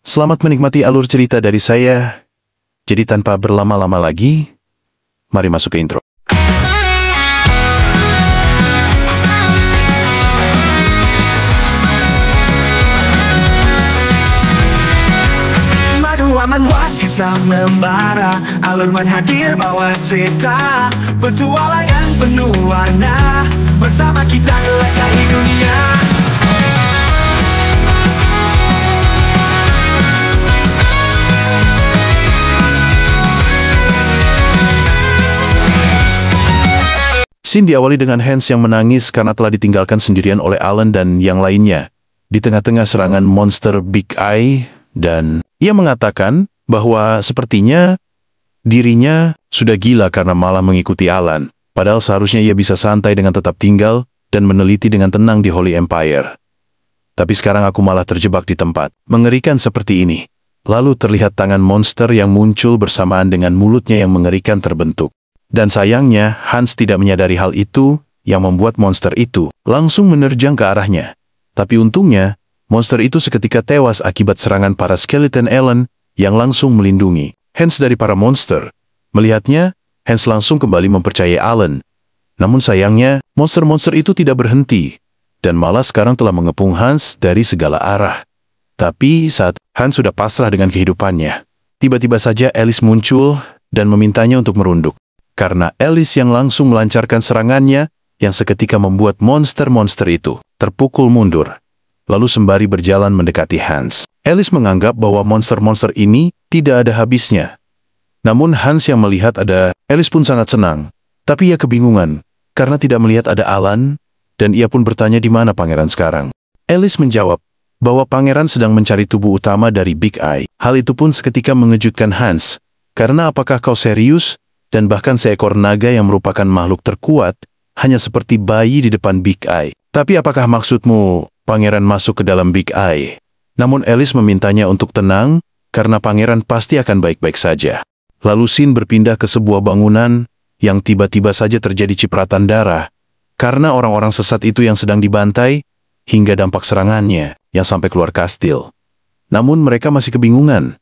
Selamat menikmati alur cerita dari saya. Jadi tanpa berlama-lama lagi, mari masuk ke intro. Aman buat kisah membara, alur hadir bawa cerita, petualangan penuh warna, bersama kita jelajahi dunia. Scene diawali dengan Hans yang menangis karena telah ditinggalkan sendirian oleh Alan dan yang lainnya di tengah-tengah serangan monster Big Eye, dan ia mengatakan bahwa sepertinya dirinya sudah gila karena malah mengikuti Alan, padahal seharusnya ia bisa santai dengan tetap tinggal dan meneliti dengan tenang di Holy Empire. Tapi sekarang aku malah terjebak di tempat mengerikan seperti ini. Lalu terlihat tangan monster yang muncul bersamaan dengan mulutnya yang mengerikan terbentuk. Dan sayangnya, Hans tidak menyadari hal itu yang membuat monster itu langsung menerjang ke arahnya. Tapi untungnya, monster itu seketika tewas akibat serangan para skeleton Alan yang langsung melindungi Hans dari para monster. Melihatnya, Hans langsung kembali mempercayai Alan. Namun sayangnya, monster-monster itu tidak berhenti, dan malah sekarang telah mengepung Hans dari segala arah. Tapi saat Hans sudah pasrah dengan kehidupannya, tiba-tiba saja Alice muncul dan memintanya untuk merunduk. Karena Alice yang langsung melancarkan serangannya yang seketika membuat monster-monster itu terpukul mundur. Lalu sembari berjalan mendekati Hans, Alice menganggap bahwa monster-monster ini tidak ada habisnya. Namun Hans yang melihat ada Alice pun sangat senang. Tapi ia kebingungan karena tidak melihat ada Alan, dan ia pun bertanya di mana pangeran sekarang. Alice menjawab bahwa pangeran sedang mencari tubuh utama dari Big Eye. Hal itu pun seketika mengejutkan Hans. Karena apakah kau serius? Dan bahkan seekor naga yang merupakan makhluk terkuat hanya seperti bayi di depan Big Eye. Tapi apakah maksudmu pangeran masuk ke dalam Big Eye? Namun Alice memintanya untuk tenang karena pangeran pasti akan baik-baik saja. Lalu scene berpindah ke sebuah bangunan yang tiba-tiba saja terjadi cipratan darah karena orang-orang sesat itu yang sedang dibantai hingga dampak serangannya yang sampai keluar kastil. Namun mereka masih kebingungan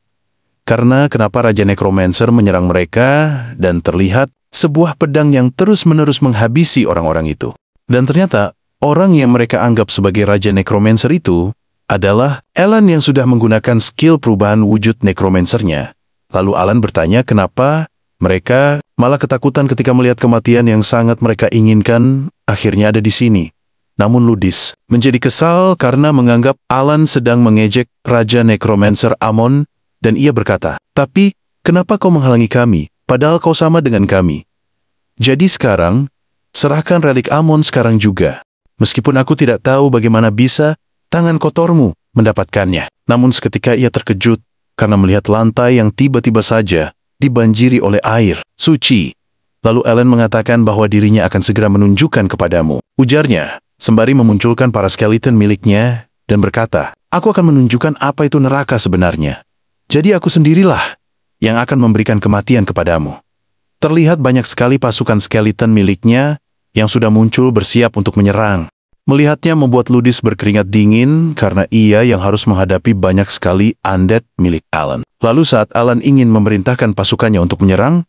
karena kenapa Raja Necromancer menyerang mereka, dan terlihat sebuah pedang yang terus-menerus menghabisi orang-orang itu. Dan ternyata, orang yang mereka anggap sebagai Raja Necromancer itu adalah Alan yang sudah menggunakan skill perubahan wujud Necromancer-nya. Lalu Alan bertanya kenapa mereka malah ketakutan ketika melihat kematian yang sangat mereka inginkan akhirnya ada di sini. Namun Ludis menjadi kesal karena menganggap Alan sedang mengejek Raja Necromancer Amon. Dan ia berkata, tapi kenapa kau menghalangi kami, padahal kau sama dengan kami? Jadi sekarang, serahkan relik Amon sekarang juga. Meskipun aku tidak tahu bagaimana bisa tangan kotormu mendapatkannya. Namun seketika ia terkejut karena melihat lantai yang tiba-tiba saja dibanjiri oleh air suci. Lalu Alan mengatakan bahwa dirinya akan segera menunjukkan kepadamu. Ujarnya, sembari memunculkan para skeleton miliknya dan berkata, aku akan menunjukkan apa itu neraka sebenarnya. Jadi aku sendirilah yang akan memberikan kematian kepadamu. Terlihat banyak sekali pasukan skeleton miliknya yang sudah muncul bersiap untuk menyerang. Melihatnya membuat Ludis berkeringat dingin karena ia yang harus menghadapi banyak sekali undead milik Alan. Lalu saat Alan ingin memerintahkan pasukannya untuk menyerang,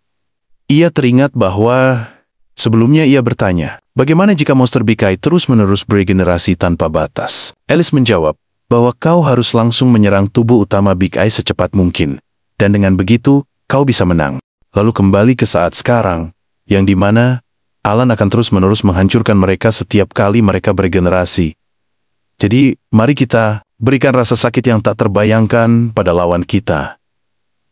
ia teringat bahwa sebelumnya ia bertanya, bagaimana jika monster Big Eye terus-menerus beregenerasi tanpa batas? Alice menjawab, bahwa kau harus langsung menyerang tubuh utama Big Eye secepat mungkin. Dan dengan begitu, kau bisa menang. Lalu kembali ke saat sekarang, yang dimana Alan akan terus-menerus menghancurkan mereka setiap kali mereka beregenerasi. Jadi, mari kita berikan rasa sakit yang tak terbayangkan pada lawan kita.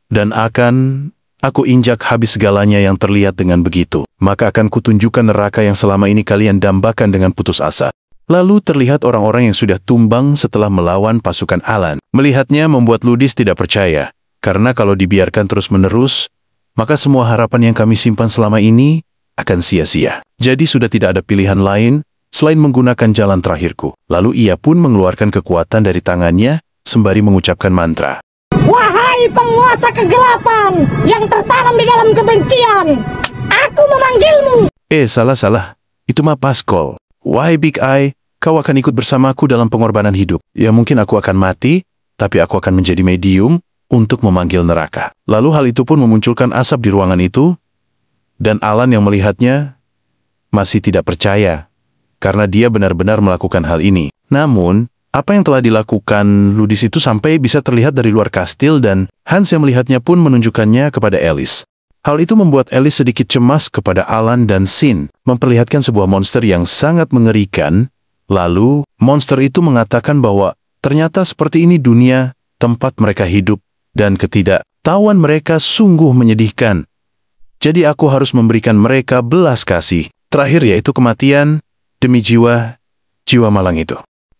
Dan akan aku injak habis segalanya yang terlihat dengan begitu. Maka akan kutunjukkan neraka yang selama ini kalian dambakan dengan putus asa. Lalu terlihat orang-orang yang sudah tumbang setelah melawan pasukan Alan. Melihatnya membuat Ludis tidak percaya, karena kalau dibiarkan terus-menerus, maka semua harapan yang kami simpan selama ini akan sia-sia. Jadi sudah tidak ada pilihan lain selain menggunakan jalan terakhirku. Lalu ia pun mengeluarkan kekuatan dari tangannya sembari mengucapkan mantra. Wahai penguasa kegelapan yang tertanam di dalam kebencian, aku memanggilmu. Salah. Itu mah Paskol. Wahai Big Eye, kau akan ikut bersamaku dalam pengorbanan hidup. Ya mungkin aku akan mati, tapi aku akan menjadi medium untuk memanggil neraka. Lalu hal itu pun memunculkan asap di ruangan itu, dan Alan yang melihatnya masih tidak percaya, karena dia benar-benar melakukan hal ini. Namun, apa yang telah dilakukan Ludis itu sampai bisa terlihat dari luar kastil, dan Hans yang melihatnya pun menunjukkannya kepada Alice. Hal itu membuat Alice sedikit cemas kepada Alan dan Sin, memperlihatkan sebuah monster yang sangat mengerikan. Lalu, monster itu mengatakan bahwa ternyata seperti ini dunia tempat mereka hidup, dan ketidaktahuan mereka sungguh menyedihkan. Jadi aku harus memberikan mereka belas kasih. Terakhir yaitu kematian demi jiwa malang itu.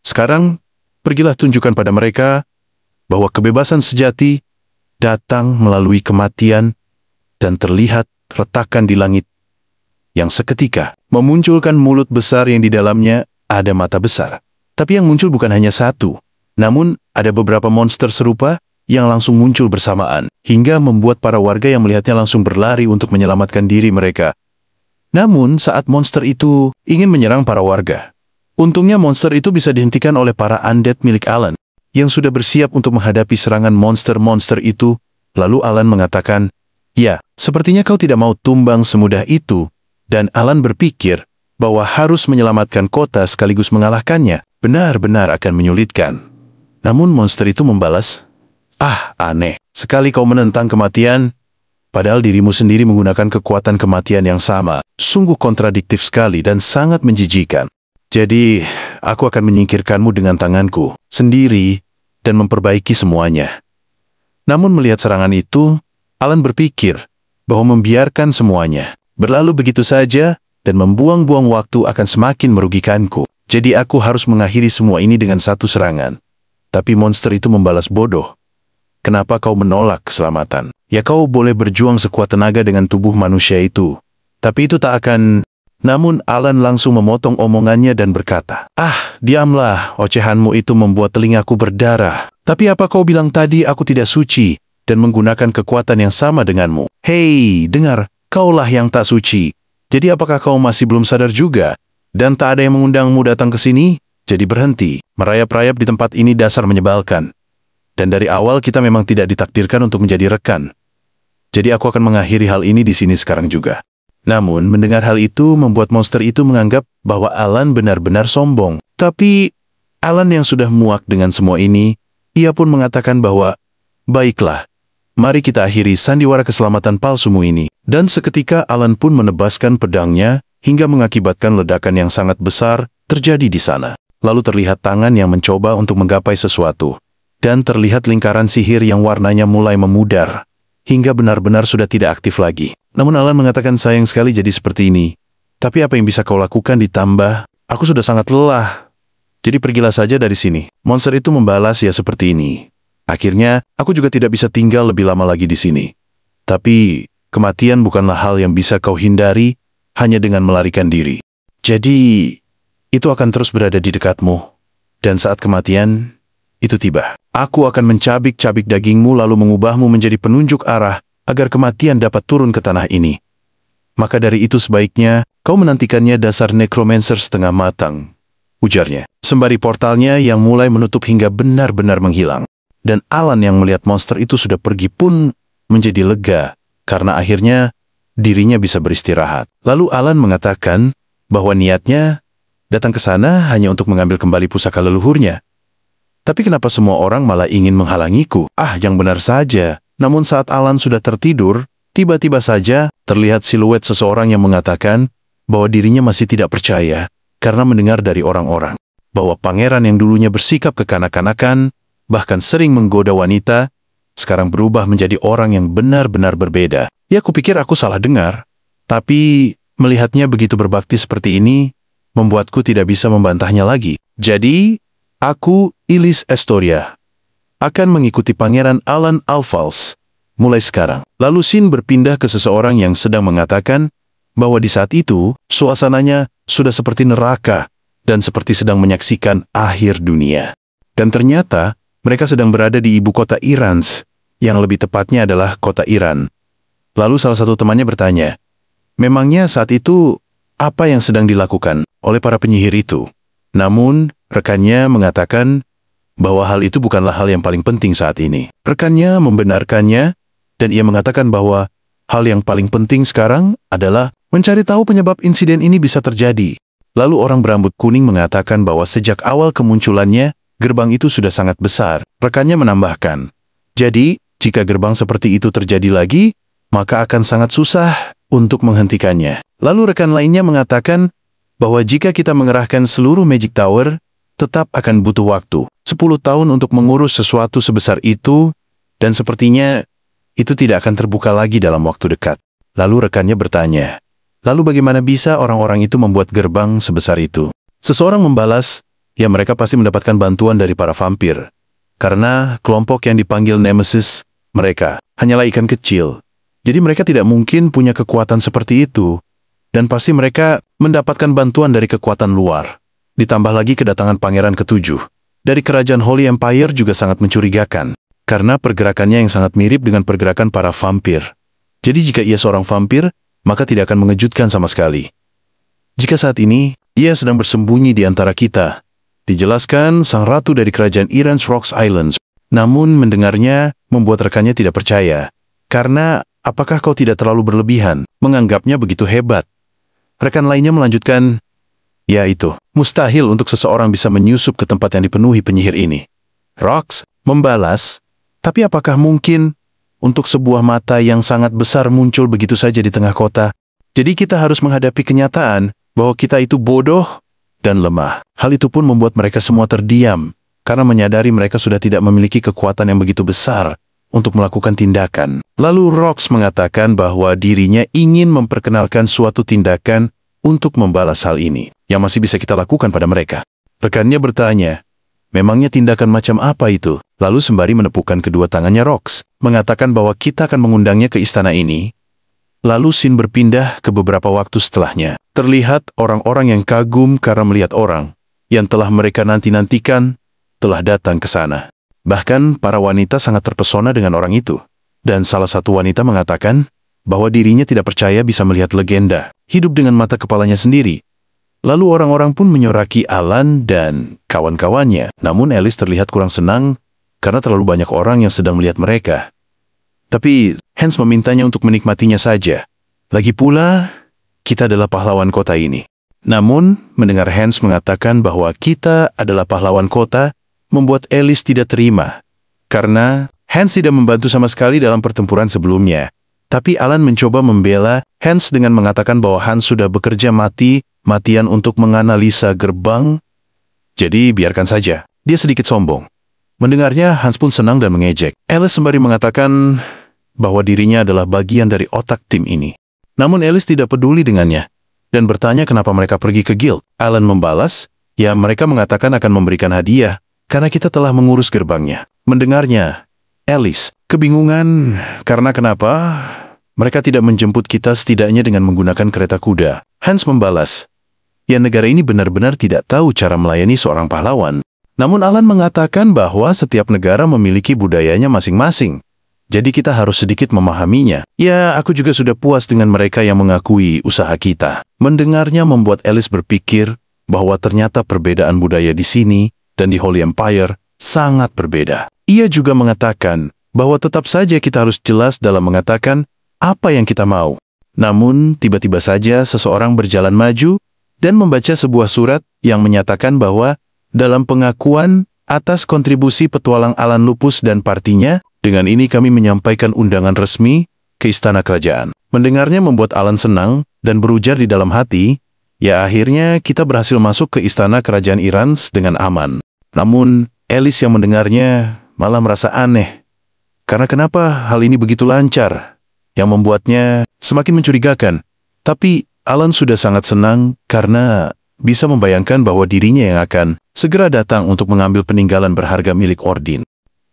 Sekarang, pergilah tunjukkan pada mereka bahwa kebebasan sejati datang melalui kematian dan terlihat retakan di langit yang seketika memunculkan mulut besar yang di dalamnya ada mata besar. Tapi yang muncul bukan hanya satu, namun ada beberapa monster serupa yang langsung muncul bersamaan, hingga membuat para warga yang melihatnya langsung berlari untuk menyelamatkan diri mereka. Namun saat monster itu ingin menyerang para warga, untungnya monster itu bisa dihentikan oleh para undead milik Alan, yang sudah bersiap untuk menghadapi serangan monster-monster itu. Lalu Alan mengatakan, "Ya, sepertinya kau tidak mau tumbang semudah itu," dan Alan berpikir bahwa harus menyelamatkan kota sekaligus mengalahkannya benar-benar akan menyulitkan. Namun monster itu membalas, aneh, sekali kau menentang kematian, padahal dirimu sendiri menggunakan kekuatan kematian yang sama. Sungguh kontradiktif sekali dan sangat menjijikan. Jadi, aku akan menyingkirkanmu dengan tanganku sendiri dan memperbaiki semuanya." Namun melihat serangan itu, Alan berpikir bahwa membiarkan semuanya berlalu begitu saja dan membuang-buang waktu akan semakin merugikanku. Jadi aku harus mengakhiri semua ini dengan satu serangan. Tapi monster itu membalas, "Bodoh. Kenapa kau menolak keselamatan? Ya kau boleh berjuang sekuat tenaga dengan tubuh manusia itu. Tapi itu tak akan..." Namun Alan langsung memotong omongannya dan berkata, "Diamlah, ocehanmu itu membuat telingaku berdarah. Tapi apa kau bilang tadi aku tidak suci dan menggunakan kekuatan yang sama denganmu? Hei, dengar, kaulah yang tak suci. Jadi apakah kau masih belum sadar juga? Dan tak ada yang mengundangmu datang ke sini? Jadi berhenti. Merayap-rayap di tempat ini dasar menyebalkan. Dan dari awal kita memang tidak ditakdirkan untuk menjadi rekan. Jadi aku akan mengakhiri hal ini di sini sekarang juga." Namun, mendengar hal itu membuat monster itu menganggap bahwa Alan benar-benar sombong. Tapi, Alan yang sudah muak dengan semua ini, ia pun mengatakan bahwa, "Baiklah, mari kita akhiri sandiwara keselamatan palsumu ini." Dan seketika Alan pun menebaskan pedangnya, hingga mengakibatkan ledakan yang sangat besar terjadi di sana. Lalu terlihat tangan yang mencoba untuk menggapai sesuatu. Dan terlihat lingkaran sihir yang warnanya mulai memudar, hingga benar-benar sudah tidak aktif lagi. Namun Alan mengatakan, "Sayang sekali jadi seperti ini. Tapi apa yang bisa kau lakukan ditambah, aku sudah sangat lelah. Jadi pergilah saja dari sini." Monster itu membalas, "Ya seperti ini. Akhirnya, aku juga tidak bisa tinggal lebih lama lagi di sini. Tapi, kematian bukanlah hal yang bisa kau hindari hanya dengan melarikan diri. Jadi, itu akan terus berada di dekatmu. Dan saat kematian itu tiba, aku akan mencabik-cabik dagingmu lalu mengubahmu menjadi penunjuk arah agar kematian dapat turun ke tanah ini. Maka dari itu sebaiknya kau menantikannya, dasar necromancer setengah matang," ujarnya. Sembari portalnya yang mulai menutup hingga benar-benar menghilang. Dan Alan yang melihat monster itu sudah pergi pun menjadi lega, karena akhirnya dirinya bisa beristirahat. Lalu Alan mengatakan bahwa niatnya datang ke sana hanya untuk mengambil kembali pusaka leluhurnya. Tapi kenapa semua orang malah ingin menghalangiku? Yang benar saja. Namun saat Alan sudah tertidur, tiba-tiba saja terlihat siluet seseorang yang mengatakan bahwa dirinya masih tidak percaya karena mendengar dari orang-orang bahwa pangeran yang dulunya bersikap kekanak-kanakan, bahkan sering menggoda wanita, sekarang berubah menjadi orang yang benar-benar berbeda. Ya, kupikir aku salah dengar. Tapi melihatnya begitu berbakti seperti ini, membuatku tidak bisa membantahnya lagi. Jadi, aku, Ilis Estoria, akan mengikuti Pangeran Alan Alphals mulai sekarang. Lalu Sin berpindah ke seseorang yang sedang mengatakan bahwa di saat itu suasananya sudah seperti neraka dan seperti sedang menyaksikan akhir dunia. Dan ternyata mereka sedang berada di ibu kota Irans, yang lebih tepatnya adalah kota Iran. Lalu salah satu temannya bertanya, memangnya saat itu apa yang sedang dilakukan oleh para penyihir itu? Namun rekannya mengatakan bahwa hal itu bukanlah hal yang paling penting saat ini. Rekannya membenarkannya, dan ia mengatakan bahwa hal yang paling penting sekarang adalah mencari tahu penyebab insiden ini bisa terjadi. Lalu orang berambut kuning mengatakan bahwa sejak awal kemunculannya, gerbang itu sudah sangat besar. Rekannya menambahkan, jadi jika gerbang seperti itu terjadi lagi, maka akan sangat susah untuk menghentikannya. Lalu rekan lainnya mengatakan bahwa jika kita mengerahkan seluruh Magic Tower, tetap akan butuh waktu 10 tahun untuk mengurus sesuatu sebesar itu, dan sepertinya itu tidak akan terbuka lagi dalam waktu dekat. Lalu rekannya bertanya, lalu bagaimana bisa orang-orang itu membuat gerbang sebesar itu? Seseorang membalas, ya mereka pasti mendapatkan bantuan dari para vampir. Karena kelompok yang dipanggil Nemesis, mereka hanyalah ikan kecil. Jadi mereka tidak mungkin punya kekuatan seperti itu. Dan pasti mereka mendapatkan bantuan dari kekuatan luar. Ditambah lagi kedatangan Pangeran ke-7 dari Kerajaan Holy Empire juga sangat mencurigakan. Karena pergerakannya yang sangat mirip dengan pergerakan para vampir. Jadi jika ia seorang vampir, maka tidak akan mengejutkan sama sekali. Jika saat ini, ia sedang bersembunyi di antara kita. Dijelaskan sang ratu dari kerajaan Iran's Rocks Islands. Namun mendengarnya membuat rekannya tidak percaya. Karena apakah kau tidak terlalu berlebihan menganggapnya begitu hebat? Rekan lainnya melanjutkan, ya itu, mustahil untuk seseorang bisa menyusup ke tempat yang dipenuhi penyihir ini. Rocks membalas, tapi apakah mungkin untuk sebuah mata yang sangat besar muncul begitu saja di tengah kota? Jadi kita harus menghadapi kenyataan bahwa kita itu bodoh dan lemah. Hal itu pun membuat mereka semua terdiam, karena menyadari mereka sudah tidak memiliki kekuatan yang begitu besar untuk melakukan tindakan. Lalu Rocks mengatakan bahwa dirinya ingin memperkenalkan suatu tindakan untuk membalas hal ini, yang masih bisa kita lakukan pada mereka. Rekannya bertanya, memangnya tindakan macam apa itu? Lalu sembari menepukkan kedua tangannya Rocks, mengatakan bahwa kita akan mengundangnya ke istana ini. Lalu scene berpindah ke beberapa waktu setelahnya. Terlihat orang-orang yang kagum karena melihat orang yang telah mereka nanti-nantikan telah datang ke sana. Bahkan para wanita sangat terpesona dengan orang itu. Dan salah satu wanita mengatakan bahwa dirinya tidak percaya bisa melihat legenda hidup dengan mata kepalanya sendiri. Lalu orang-orang pun menyoraki Alan dan kawan-kawannya. Namun Alice terlihat kurang senang karena terlalu banyak orang yang sedang melihat mereka. Tapi Hans memintanya untuk menikmatinya saja. Lagi pula, kita adalah pahlawan kota ini. Namun, mendengar Hans mengatakan bahwa kita adalah pahlawan kota, membuat Alice tidak terima. Karena Hans tidak membantu sama sekali dalam pertempuran sebelumnya. Tapi Alan mencoba membela Hans dengan mengatakan bahwa Hans sudah bekerja mati-matian untuk menganalisa gerbang. Jadi biarkan saja, dia sedikit sombong. Mendengarnya, Hans pun senang dan mengejek. Alice sembari mengatakan bahwa dirinya adalah bagian dari otak tim ini. Namun Alice tidak peduli dengannya, dan bertanya kenapa mereka pergi ke guild. Alan membalas, ya mereka mengatakan akan memberikan hadiah, karena kita telah mengurus gerbangnya. Mendengarnya, Alice kebingungan karena kenapa mereka tidak menjemput kita setidaknya dengan menggunakan kereta kuda. Hans membalas, ya negara ini benar-benar tidak tahu cara melayani seorang pahlawan. Namun Alan mengatakan bahwa setiap negara memiliki budayanya masing-masing. Jadi kita harus sedikit memahaminya. Ya, aku juga sudah puas dengan mereka yang mengakui usaha kita. Mendengarnya membuat Alice berpikir bahwa ternyata perbedaan budaya di sini dan di Holy Empire sangat berbeda. Ia juga mengatakan bahwa tetap saja kita harus jelas dalam mengatakan apa yang kita mau. Namun, tiba-tiba saja seseorang berjalan maju dan membaca sebuah surat yang menyatakan bahwa dalam pengakuan atas kontribusi petualang Alan Lupus dan partinya, dengan ini kami menyampaikan undangan resmi ke istana kerajaan. Mendengarnya membuat Alan senang dan berujar di dalam hati, ya akhirnya kita berhasil masuk ke istana kerajaan Irans dengan aman. Namun, Alice yang mendengarnya malah merasa aneh. Karena kenapa hal ini begitu lancar, yang membuatnya semakin mencurigakan. Tapi Alan sudah sangat senang karena bisa membayangkan bahwa dirinya yang akan segera datang untuk mengambil peninggalan berharga milik Ordin.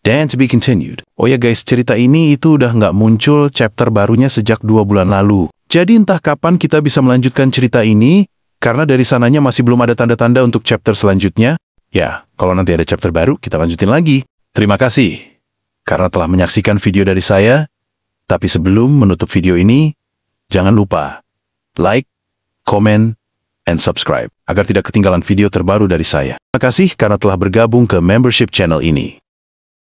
Dan to be continued. Oh ya guys, cerita ini itu udah nggak muncul chapter barunya sejak 2 bulan lalu. Jadi entah kapan kita bisa melanjutkan cerita ini, karena dari sananya masih belum ada tanda-tanda untuk chapter selanjutnya. Ya, kalau nanti ada chapter baru, kita lanjutin lagi. Terima kasih karena telah menyaksikan video dari saya. Tapi sebelum menutup video ini, jangan lupa like, komen, and subscribe agar tidak ketinggalan video terbaru dari saya. Terima kasih karena telah bergabung ke membership channel ini.